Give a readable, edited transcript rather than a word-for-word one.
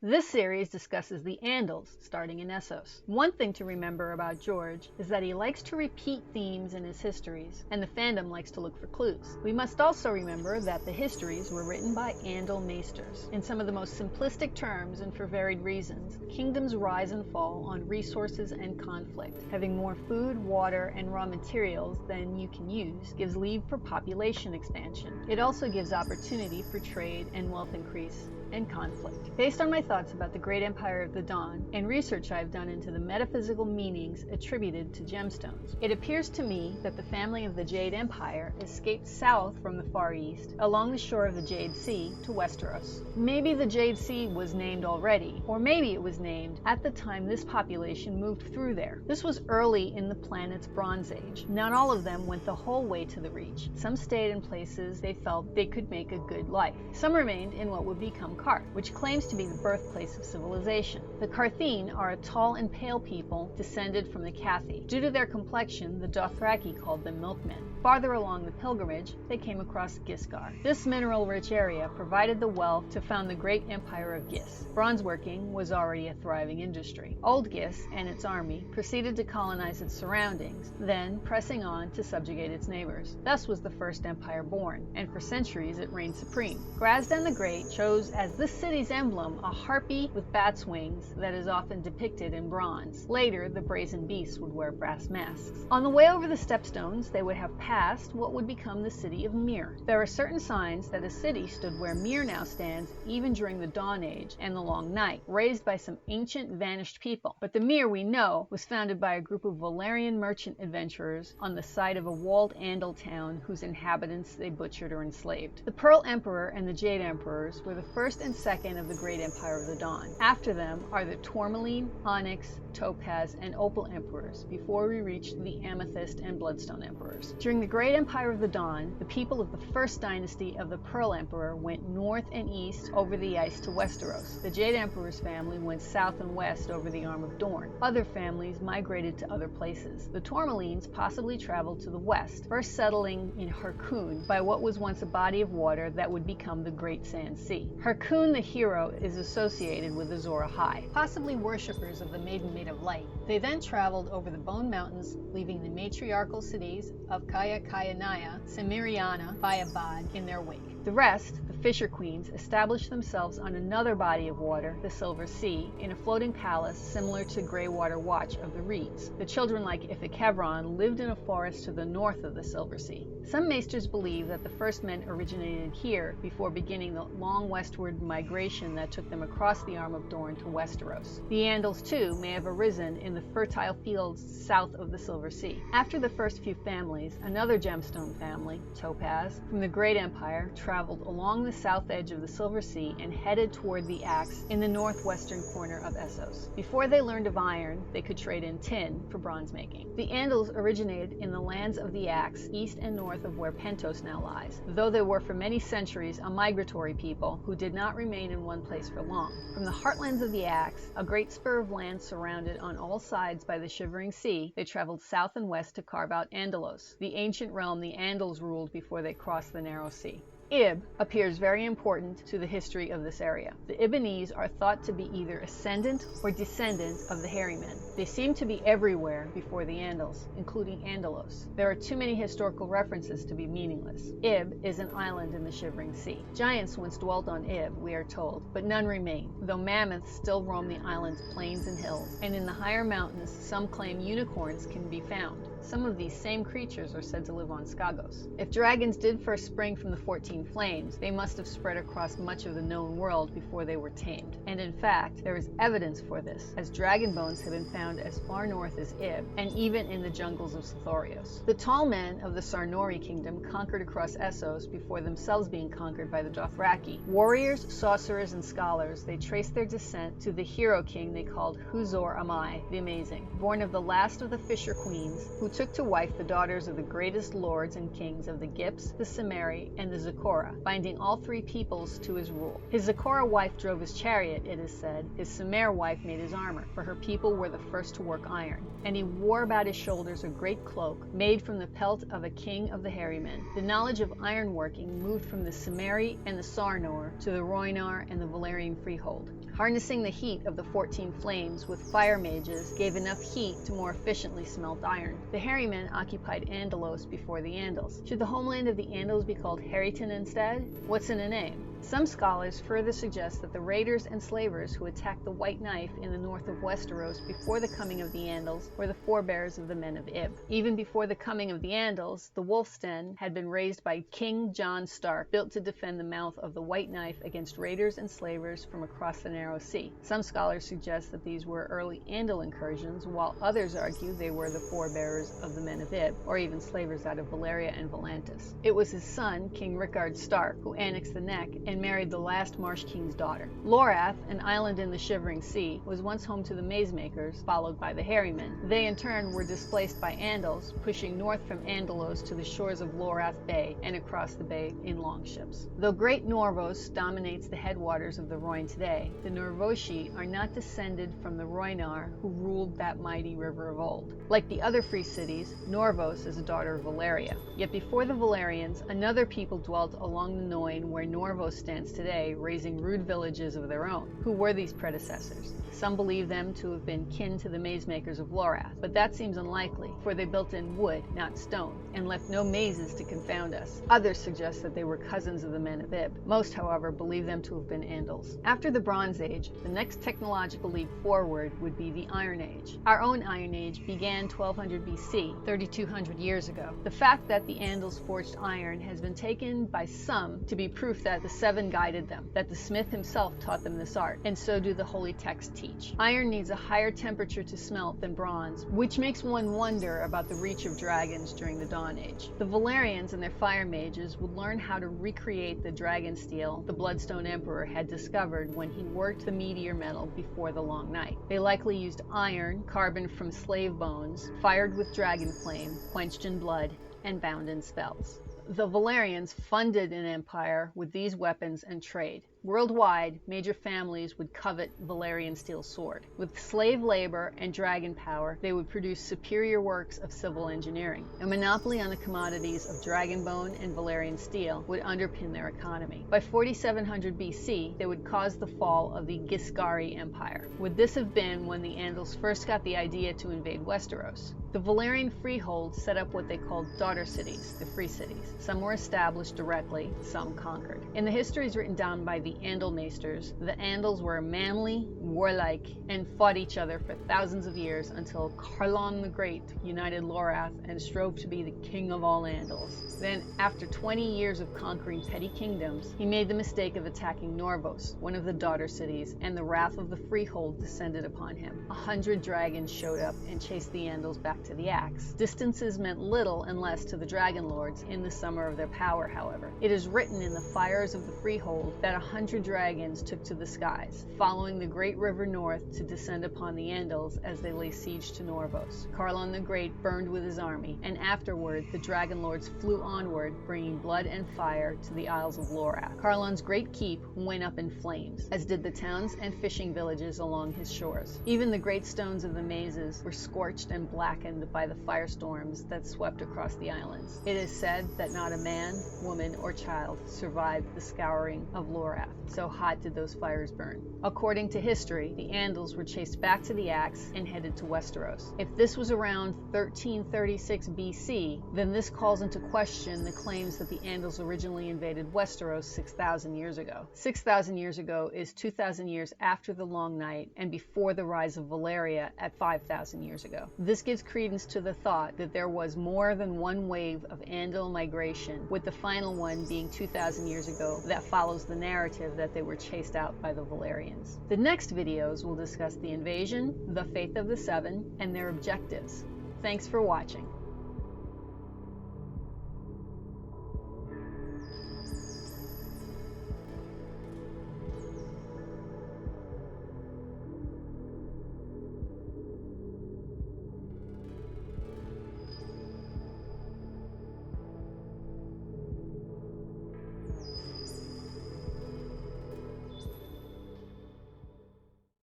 This series discusses the Andals, starting in Essos. One thing to remember about George is that he likes to repeat themes in his histories, and the fandom likes to look for clues. We must also remember that the histories were written by Andal maesters. In some of the most simplistic terms and for varied reasons, kingdoms rise and fall on resources and conflict. Having more food, water, and raw materials than you can use gives leave for population expansion. It also gives opportunity for trade and wealth increase and conflict. Based on my thoughts about the Great Empire of the Dawn and research I've done into the metaphysical meanings attributed to gemstones, it appears to me that the family of the Jade Empire escaped south from the Far East along the shore of the Jade Sea to Westeros. Maybe the Jade Sea was named already, or maybe it was named at the time this population moved through there. This was early in the planet's Bronze Age. Not all of them went the whole way to the Reach. Some stayed in places they felt they could make a good life. Some remained in what would become Qarth, which claims to be the birthplace of civilization. The Qartheen are a tall and pale people descended from the Cathi. Due to their complexion, the Dothraki called them milkmen. Farther along the pilgrimage, they came across Giscar. This mineral-rich area provided the wealth to found the great empire of Gis. Bronzeworking was already a thriving industry. Old Gis and its army proceeded to colonize its surroundings, then pressing on to subjugate its neighbors. Thus was the first empire born, and for centuries it reigned supreme. Grazdan the Great chose as this city's emblem a harpy with bat's wings that is often depicted in bronze. Later, the brazen beasts would wear brass masks. On the way over the stepstones, they would have passed what would become the city of Myr. There are certain signs that a city stood where Myr now stands even during the Dawn Age and the Long Night, raised by some ancient vanished people. But the Myr we know was founded by a group of Valyrian merchant adventurers on the site of a walled Andal town whose inhabitants they butchered or enslaved. The Pearl Emperor and the Jade Emperors were the first and second of the Great Empire of the Dawn. After them are the Tourmaline, Onyx, Topaz, and Opal Emperors before we reach the Amethyst and Bloodstone Emperors. During the Great Empire of the Dawn, the people of the first dynasty of the Pearl Emperor went north and east over the ice to Westeros. The Jade Emperor's family went south and west over the Arm of Dorne. Other families migrated to other places. The Tourmalines possibly traveled to the west, first settling in Harkoon by what was once a body of water that would become the Great Sand Sea. Harkoon the hero is associated with Azor Ahai, possibly worshippers of the Maiden Maid of Light. They then traveled over the Bone Mountains, leaving the matriarchal cities of Kaya Kayanaya, Semiriana, Bayabad in their wake. The rest, the Fisher Queens, established themselves on another body of water, the Silver Sea, in a floating palace similar to Greywater Watch of the Reeds. The children like Ithakevron lived in a forest to the north of the Silver Sea. Some maesters believe that the first men originated here before beginning the long westward migration that took them across the Arm of Dorne to Westeros. The Andals, too, may have arisen in the fertile fields south of the Silver Sea. After the first few families, another gemstone family, Topaz, from the Great Empire, traveled along the south edge of the Silver Sea and headed toward the Axe in the northwestern corner of Essos. Before they learned of iron, they could trade in tin for bronze making. The Andals originated in the lands of the Axe, east and north of where Pentos now lies, though they were for many centuries a migratory people who did not remain in one place for long. From the heartlands of the Axe, a great spur of land surrounded on all sides by the Shivering Sea, they traveled south and west to carve out Andalos, the ancient realm the Andals ruled before they crossed the narrow sea. Ib appears very important to the history of this area. The Ibbenese are thought to be either ascendant or descendant of the Hairy Men. They seem to be everywhere before the Andals, including Andalos. There are too many historical references to be meaningless. Ib is an island in the Shivering Sea. Giants once dwelt on Ib, we are told, but none remain, though mammoths still roam the island's plains and hills, and in the higher mountains some claim unicorns can be found. Some of these same creatures are said to live on Skagos. If dragons did first spring from the 14 flames, they must have spread across much of the known world before they were tamed. And in fact, there is evidence for this, as dragon bones have been found as far north as Ib, and even in the jungles of Sithorios. The tall men of the Sarnori kingdom conquered across Essos before themselves being conquered by the Dothraki. Warriors, sorcerers, and scholars, they traced their descent to the hero king they called Huzor Amai, the Amazing, born of the last of the Fisher Queens, who took to wife the daughters of the greatest lords and kings of the Gips, the Cimmeri, and the Zikora, binding all three peoples to his rule. His Zikora wife drove his chariot, it is said. His Cimmer wife made his armor, for her people were the first to work iron. And he wore about his shoulders a great cloak, made from the pelt of a king of the hairy men. The knowledge of ironworking moved from the Cimmeri and the Sarnor to the Roinar and the Valerian freehold. Harnessing the heat of the 14 flames with fire mages gave enough heat to more efficiently smelt iron. The hairy men occupied Andalos before the Andals. Should the homeland of the Andals be called Harryton instead? What's in a name? Some scholars further suggest that the raiders and slavers who attacked the White Knife in the north of Westeros before the coming of the Andals were the forebears of the men of Ib. Even before the coming of the Andals, the Wolf's Den had been raised by King John Stark, built to defend the mouth of the White Knife against raiders and slavers from across the narrow sea. Some scholars suggest that these were early Andal incursions, while others argue they were the forebears of the men of Ib, or even slavers out of Valeria and Volantis. It was his son, King Rickard Stark, who annexed the Neck and married the last Marsh King's daughter. Lorath, an island in the Shivering Sea, was once home to the Maze Makers, followed by the Hairy Men. They in turn were displaced by Andals, pushing north from Andalos to the shores of Lorath Bay and across the bay in longships. Though Great Norvos dominates the headwaters of the Rhoyne today, the Norvoshi are not descended from the Rhoynar who ruled that mighty river of old. Like the other free cities, Norvos is a daughter of Valeria. Yet before the Valerians, another people dwelt along the Noyne where Norvos stands today, raising rude villages of their own. Who were these predecessors? Some believe them to have been kin to the maze makers of Lorath, but that seems unlikely, for they built in wood, not stone, and left no mazes to confound us. Others suggest that they were cousins of the men of Ib. Most, however, believe them to have been Andals. After the Bronze Age, the next technological leap forward would be the Iron Age. Our own Iron Age began 1200 BC, 3200 years ago. The fact that the Andals forged iron has been taken by some to be proof that the Seven guided them, that the smith himself taught them this art, and so do the holy texts teach. Iron needs a higher temperature to smelt than bronze, which makes one wonder about the reach of dragons during the Dawn Age. The Valerians and their fire mages would learn how to recreate the dragon steel the Bloodstone Emperor had discovered when he worked the meteor metal before the Long Night. They likely used iron, carbon from slave bones, fired with dragon flame, quenched in blood, and bound in spells. The Valerians funded an empire with these weapons and trade. Worldwide, major families would covet Valerian steel sword. With slave labor and dragon power, they would produce superior works of civil engineering. A monopoly on the commodities of dragon bone and Valerian steel would underpin their economy. By 4700 BC, they would cause the fall of the Giscari Empire. Would this have been when the Andals first got the idea to invade Westeros? The Valerian freehold set up what they called daughter cities, the free cities. Some were established directly, some conquered. In the histories written down by the Andalmeisters, the Andals were manly, warlike, and fought each other for thousands of years until Carlon the Great united Lorath and strove to be the king of all Andals. Then, after 20 years of conquering petty kingdoms, he made the mistake of attacking Norvos, one of the daughter cities, and the wrath of the freehold descended upon him. 100 dragons showed up and chased the Andals back to the axe. Distances meant little unless to the dragon lords in the summer of their power, however. It is written in the fires of the freehold that 100 dragons took to the skies, following the great river north to descend upon the Andals as they lay siege to Norvos. Carlon the Great burned with his army, and afterward the dragon lords flew onward, bringing blood and fire to the Isles of Lorath. Carlon's great keep went up in flames, as did the towns and fishing villages along his shores. Even the great stones of the mazes were scorched and blackened by the firestorms that swept across the islands. It is said that not a man, woman, or child survived the scouring of Lorath. So hot did those fires burn. According to history, the Andals were chased back to the axe and headed to Westeros. If this was around 1336 BC, then this calls into question the claims that the Andals originally invaded Westeros 6,000 years ago. 6,000 years ago is 2,000 years after the Long Night and before the rise of Valeria at 5,000 years ago. This gives credence to the thought that there was more than one wave of Andal migration, with the final one being 2,000 years ago that follows the narrative that they were chased out by the Valerians. The next videos will discuss the invasion, the Faith of the Seven, and their objectives. Thanks for watching.